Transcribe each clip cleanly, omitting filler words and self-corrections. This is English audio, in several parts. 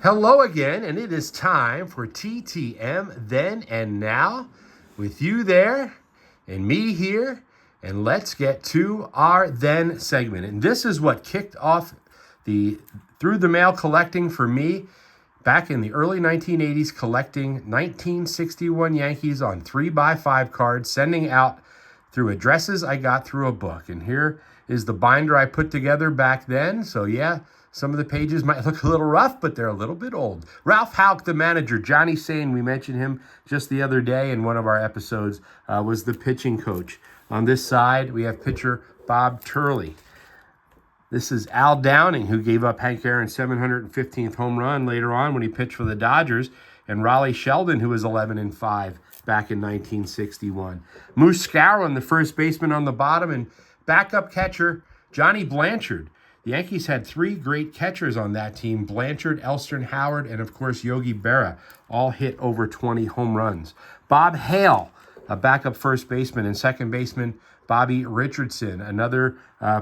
Hello again, and it is time for TTM Then and Now with you there and me here. And let's get to our then segment. And this is what kicked off the through the mail collecting for me back in the early 1980s, collecting 1961 Yankees on 3x5 cards, sending out through addresses I got through a book. And here is the binder I put together back then. So yeah, some of the pages might look a little rough, but they're a little bit old. Ralph Houck, the manager. Johnny Sane, we mentioned him just the other day in one of our episodes, was the pitching coach. On this side, we have pitcher Bob Turley. This is Al Downing, who gave up Hank Aaron's 715th home run later on when he pitched for the Dodgers, and Raleigh Sheldon, who was 11-5 back in 1961. Moose Skowron, the first baseman on the bottom, and backup catcher Johnny Blanchard. The Yankees had three great catchers on that team: Blanchard, Elston Howard, and of course Yogi Berra, all hit over 20 home runs. Bob Hale, a backup first baseman, and second baseman Bobby Richardson, another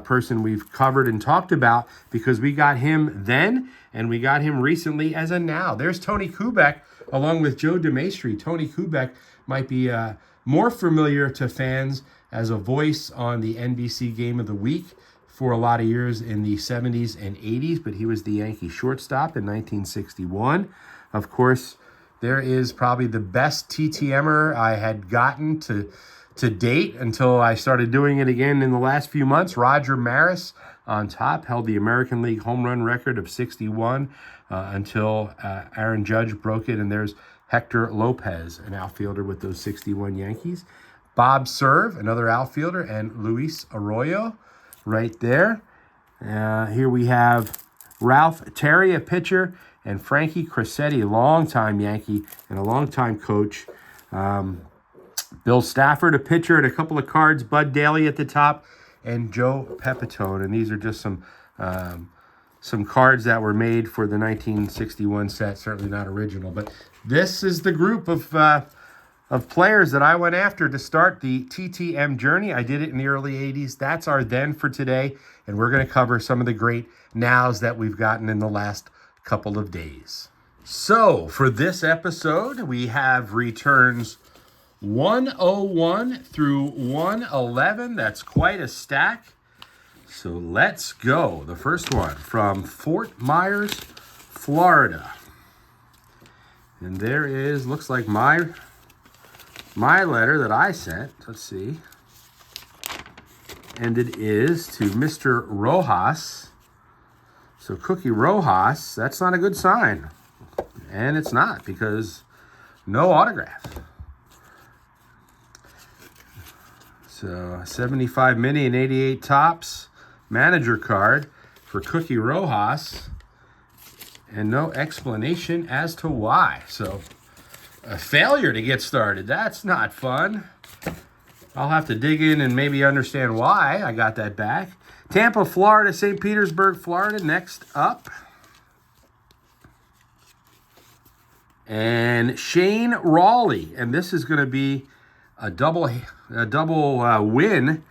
person we've covered and talked about because we got him then and we got him recently as a now. There's Tony Kubek along with Joe DeMaestri. Tony Kubek might be more familiar to fans as a voice on the NBC Game of the Week for a lot of years in the 70s and 80s, but he was the Yankee shortstop in 1961. Of course, there is probably the best TTMer I had gotten to date until I started doing it again in the last few months. Roger Maris on top held the American League home run record of 61 until Aaron Judge broke it. And there's Hector Lopez, an outfielder with those 61 Yankees. Bob Serve, another outfielder, and Luis Arroyo right there. Here we have Ralph Terry, a pitcher, and Frankie Crosetti, a longtime Yankee and a longtime coach. Bill Stafford, a pitcher, and a couple of cards. Bud Daly at the top, and Joe Pepitone. And these are just some cards that were made for the 1961 set. Certainly not original, but this is the group of players that I went after to start the TTM journey. I did it in the early 80s. That's our then for today, and we're going to cover some of the great nows that we've gotten in the last couple of days. So for this episode, we have returns 101 through 111. That's quite a stack. So let's go. The first one from Fort Myers, Florida. And there is, looks like my letter that I sent. Let's see. And it is to Mr. Rojas. So Cookie Rojas, that's not a good sign. And it's not, because no autograph. So 75 mini and 88 tops manager card for Cookie Rojas. And no explanation as to why. So a failure to get started. That's not fun. I'll have to dig in and maybe understand why I got that back. Tampa, Florida, St. Petersburg, Florida, next up. And Shane Rawley. And this is going to be a double win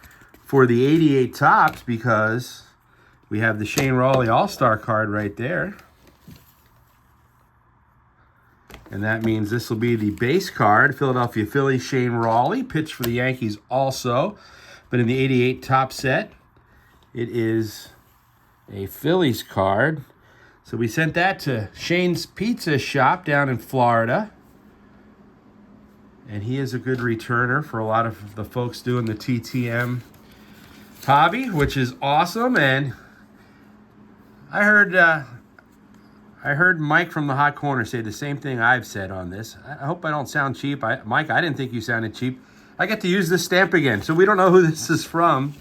for the 88 tops because we have the Shane Rawley All-Star card right there. And that means this will be the base card. Philadelphia Phillies, Shane Rawley, pitched for the Yankees also. But in the 88 top set, it is a Phillies card. So we sent that to Shane's Pizza Shop down in Florida. And he is a good returner for a lot of the folks doing the TTM hobby, which is awesome. And I heard Mike from the Hot Corner say the same thing I've said on this. I hope I don't sound cheap. Mike, I didn't think you sounded cheap. I get to use this stamp again. So we don't know who this is from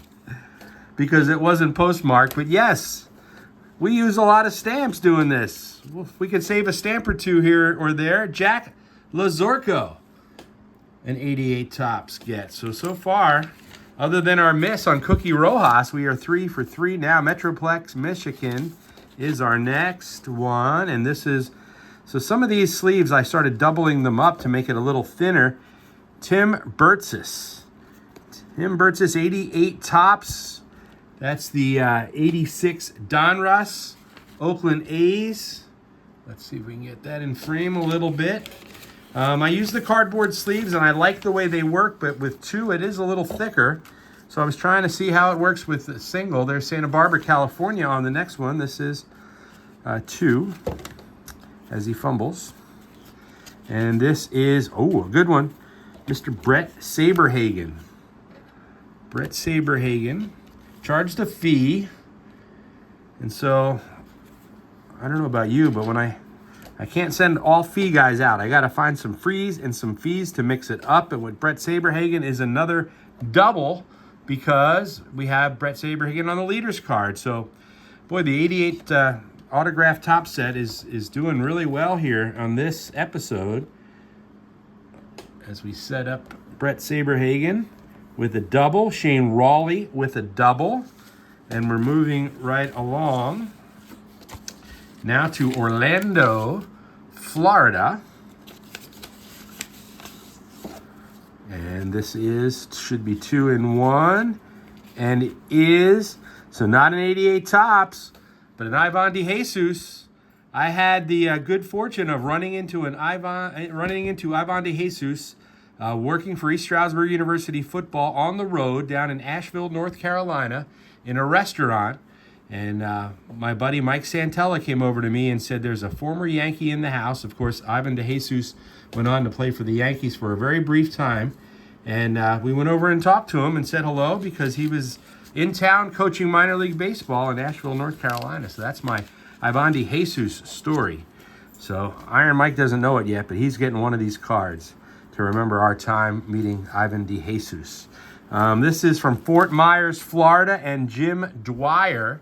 because it wasn't postmarked. But yes, we use a lot of stamps doing this. If we could save a stamp or two here or there. Jack Lazorko, an 88 tops get. So far, other than our miss on Cookie Rojas, we are 3 for 3 now. Metroplex, Michigan is our next one. And this is, so some of these sleeves, I started doubling them up to make it a little thinner. Tim Burtsis. Tim Burtsis, 88 tops. That's the 86 Donruss, Oakland A's. Let's see if we can get that in frame a little bit. I use the cardboard sleeves, and I like the way they work, but with two, it is a little thicker. So I was trying to see how it works with a single. There's Santa Barbara, California on the next one. This is 2, as he fumbles. And this is, oh, a good one, Mr. Brett Saberhagen. Brett Saberhagen charged a fee. And so, I don't know about you, but when I can't send all fee guys out. I got to find some frees and some fees to mix it up. And with Brett Saberhagen is another double because we have Brett Saberhagen on the leaders card. So, boy, the 88 autograph top set is doing really well here on this episode. As we set up Brett Saberhagen with a double, Shane Rawley with a double. And we're moving right along now to Orlando, Florida. And this should be 2 in 1. And it is, so not an 88 tops, but an Ivan DeJesus. I had the good fortune of running into Ivan DeJesus working for East Stroudsburg University football on the road down in Asheville, North Carolina, in a restaurant. And my buddy Mike Santella came over to me and said there's a former Yankee in the house. Of course, Ivan DeJesus went on to play for the Yankees for a very brief time. And we went over and talked to him and said hello because he was in town coaching minor league baseball in Asheville, North Carolina. So that's my Ivan DeJesus story. So Iron Mike doesn't know it yet, but he's getting one of these cards to remember our time meeting Ivan DeJesus. This is from Fort Myers, Florida, and Jim Dwyer.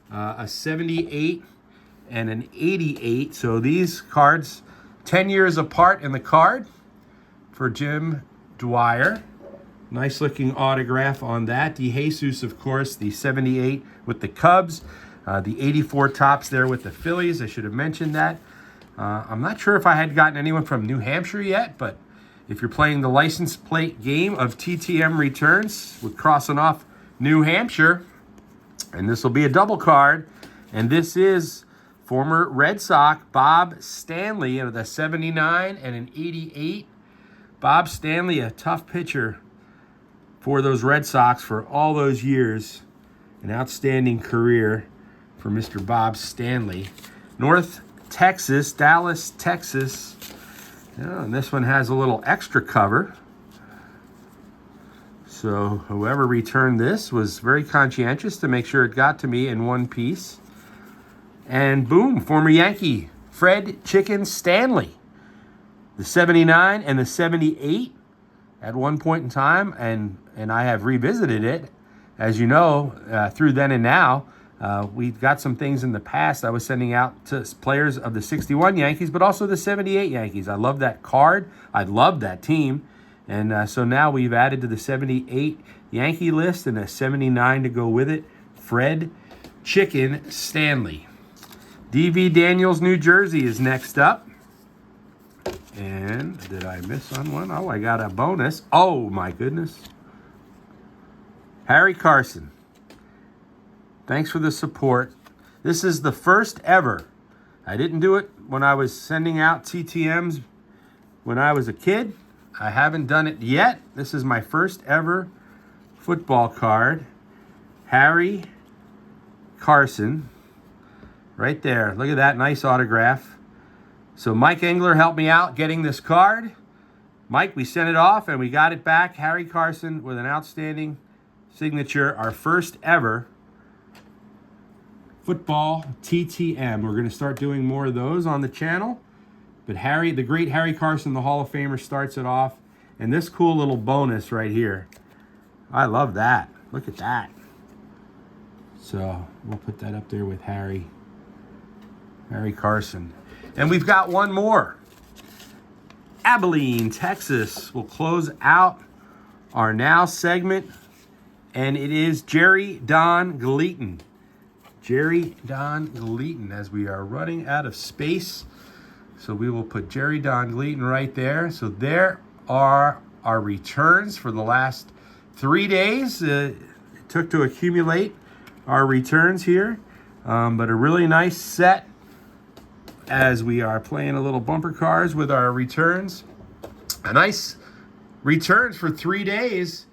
A 78 and an 88. So these cards, 10 years apart in the card for Jim Dwyer. Nice looking autograph on that. DeJesus, of course, the 78 with the Cubs. The 84 tops there with the Phillies. I should have mentioned that. I'm not sure if I had gotten anyone from New Hampshire yet, but if you're playing the license plate game of TTM returns, we're crossing off New Hampshire. And this will be a double card. And this is former Red Sox Bob Stanley with a 79 and an 88. Bob Stanley, a tough pitcher for those Red Sox for all those years. An outstanding career for Mr. Bob Stanley. North Texas, Dallas, Texas. Yeah, and this one has a little extra cover. So whoever returned this was very conscientious to make sure it got to me in one piece. And boom, former Yankee, Fred Chicken Stanley. The 79 and the 78 at one point in time. And I have revisited it. As you know, through Then and Now, we've got some things in the past I was sending out to players of the 61 Yankees, but also the 78 Yankees. I love that card. I love that team. And so now we've added to the 78 Yankee list and a 79 to go with it. Fred Chicken Stanley. D.V. Daniels, New Jersey is next up. And did I miss on one? Oh, I got a bonus. Oh, my goodness. Harry Carson. Thanks for the support. This is the first ever. I didn't do it when I was sending out TTMs when I was a kid. I haven't done it yet. This is my first ever football card. Harry Carson. Right there. Look at that nice autograph. So Mike Engler helped me out getting this card. Mike, we sent it off and we got it back. Harry Carson with an outstanding signature. Our first ever football TTM. We're going to start doing more of those on the channel. But Harry, the great Harry Carson, the Hall of Famer, starts it off. And this cool little bonus right here. I love that. Look at that. So we'll put that up there with Harry Carson. And we've got one more. Abilene, Texas will close out our Now segment. And it is Jerry Don Gleaton. Jerry Don Gleaton, as we are running out of space. So we will put Jerry Don Gleaton right there. So there are our returns for the last 3 days. It took to accumulate our returns here. But a really nice set as we are playing a little bumper cars with our returns. A nice returns for 3 days,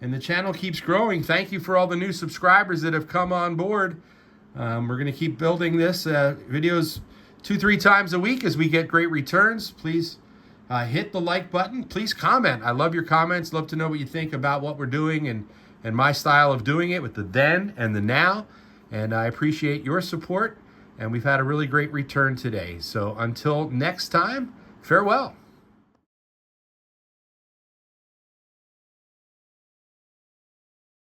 and the channel keeps growing. Thank you for all the new subscribers that have come on board. We're going to keep building this videos 2-3 times a week as we get great returns. Please hit the like button. Please comment. I love your comments. Love to know what you think about what we're doing and my style of doing it with the then and the now. And I appreciate your support. And we've had a really great return today. So until next time, farewell.